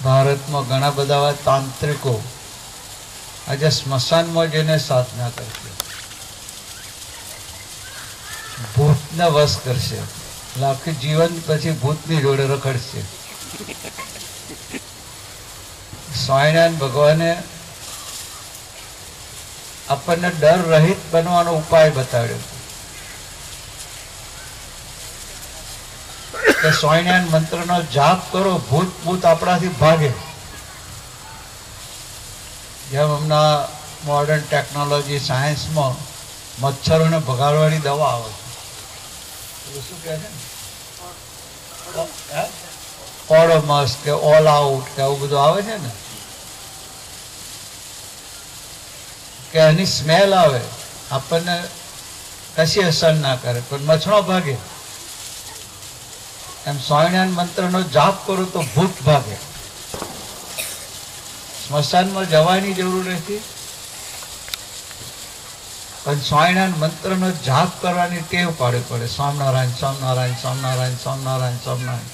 ભારતમાં ઘણા બધા તાંત્રિકો આજે સ્મશાનમાં જઈને સાધના કરશે, ભૂતને વશ કરશે, આખી જીવન પછી ભૂતની જોડે રખડશે. સ્વામિનારાયણ ભગવાને આપણને ડર રહિત બનવાનો ઉપાય બતાવ્યો કે સ્વામિનારાયણ મંત્રનો જાપ કરો, ભૂત ભૂત આપણાથી ભાગે. જેમ હમણાં મોડર્ન ટેકનોલોજી સાયન્સમાં મચ્છરોને ભગાડવાની દવા આવે છે, શું કહે છે, ઓડોમસ કે ઓલ આઉટ કે આવું બધું આવે છે ને, કે એની સ્મેલ આવે, આપણને કશી અસર ના કરે પણ મચ્છરો ભાગે. એમ સ્વામિનારાયણ મંત્રનો જાપ કરો તો ભૂત ભાગે. સ્મશાનમાં જવાની જરૂર નથી, પણ સ્વામિનારાયણ મંત્રનો જાપ કરવાની ટેવ પાડવી પડે. સ્વામિનારાયણ સ્વામિનારાયણ સ્વામિનારાયણ સ્વામિનારાયણ સ્વામિનારાયણ.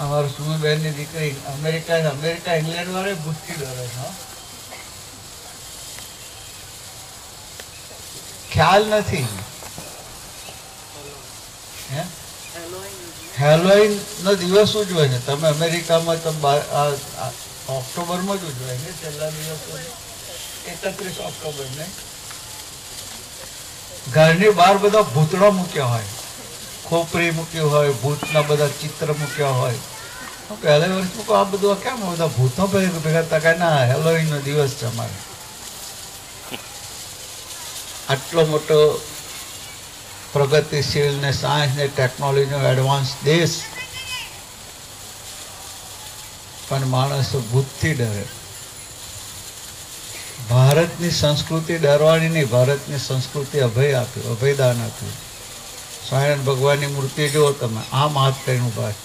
અમારું સુમીબેન ની દીકરી અમેરિકા ઇંગ્લેન્ડ વાળે ભૂતથી ડરે છે. ખ્યાલ નથી. હેલોઈન નો દિવસ ઉજવે છે. તમે અમેરિકામાં ઓક્ટોબરમાં જ ઉજવાય ને, છેલ્લા દિવસ 31 ઓક્ટોબર ને. ઘરની બહાર બધા ભૂતળો મૂક્યા હોય, ખોપરી મૂક્યું હોય, ભૂતના બધા ચિત્ર મૂક્યા હોય. પહેલા વર્ષ મૂકો આ બધું કેમ બધા ભૂતો ભેગા થતા? ના, હેલોઈન નો દિવસ છે અમારે. આટલો મોટો પ્રગતિશીલ ને સાયન્સ ને ટેકનોલોજીનો એડવાન્સ દેશ, પણ માણસો ભૂતથી ડરે. ભારતની સંસ્કૃતિ ડરવાની નહીં, ભારતની સંસ્કૃતિ અભય આપ્યું, અભયદાન આપ્યું. સ્વામિનારાયણ ભગવાનની મૂર્તિ જુઓ તમે, આમ હાથ કરીને ઉભા છે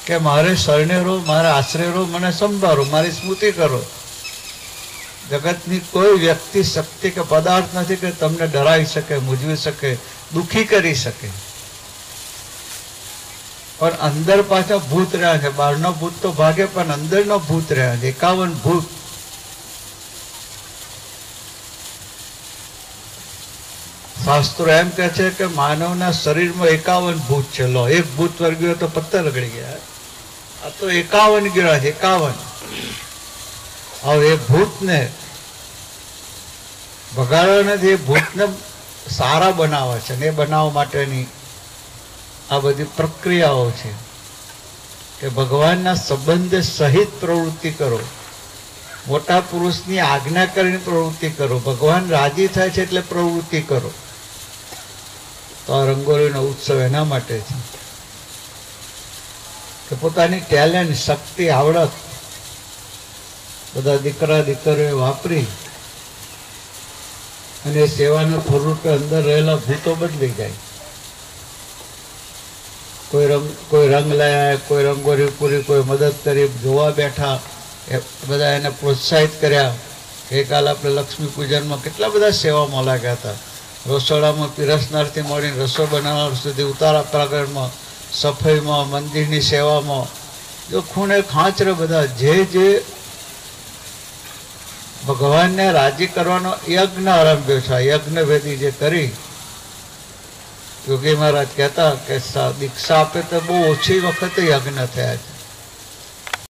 કે મારે શરણે રહો, મારે આશરે રહો, મને સંભાળો, મારી સ્મૃતિ કરો. જગતની કોઈ વ્યક્તિ, શક્તિ કે પદાર્થ નથી કે તમને ડરાવી શકે, મૂંઝવી શકે, દુઃખી કરી શકે. પણ અંદર પાછા ભૂત રહ્યા છે. બહારનો ભૂત તો ભાગે, પણ અંદરનો ભૂત રહ્યા છે. 51 ભૂત. શાસ્ત્રો એમ કે છે કે માનવના શરીરમાં 51 ભૂત છે. લો, એક ભૂત વર્ગ્યો તો પત્તર રગડી ગયા. આ તો 51 ગયા છે, 51. હવે એ ભૂતને ભગાડવા નથી, એ ભૂતને સારા બનાવે છે. ને એ બનાવવા માટેની આ બધી પ્રક્રિયાઓ છે કે ભગવાનના સંબંધ સહિત પ્રવૃત્તિ કરો, મોટા પુરુષની આજ્ઞા કરીને પ્રવૃત્તિ કરો. ભગવાન રાજી થાય છે એટલે પ્રવૃત્તિ કરો. તો આ રંગોળીનો ઉત્સવ એના માટે છે કે પોતાની ટેલેન્ટ, શક્તિ, આવડત બધા દીકરા દીકરીઓ વાપરી અને સેવાના સ્વરૂપે અંદર રહેલા ભૂતો બદલી જાય. કોઈ રંગ લાયા, કોઈ રંગોળી પૂરી, કોઈ મદદ કરી, જોવા બેઠા, એ બધા એને પ્રોત્સાહિત કર્યા. ગઈકાલ આપણે લક્ષ્મી પૂજનમાં કેટલા બધા સેવામાં લાગ્યા હતા. રસોડામાં પીરસનારથી મળીને રસોઈ બનાવનાર સુધી, ઉતારા પ્રાગરમાં, સફાઈમાં, મંદિરની સેવામાં, જો ખૂણે ખાંચરે બધા જે ભગવાનને રાજી કરવાનો યજ્ઞ આરંભ્યો છે. યજ્ઞ વેદી જે કરી, યોગી મહારાજ કહેતા કે દીક્ષા આપે તો બહુ ઓછી વખતે યજ્ઞ થયા છે.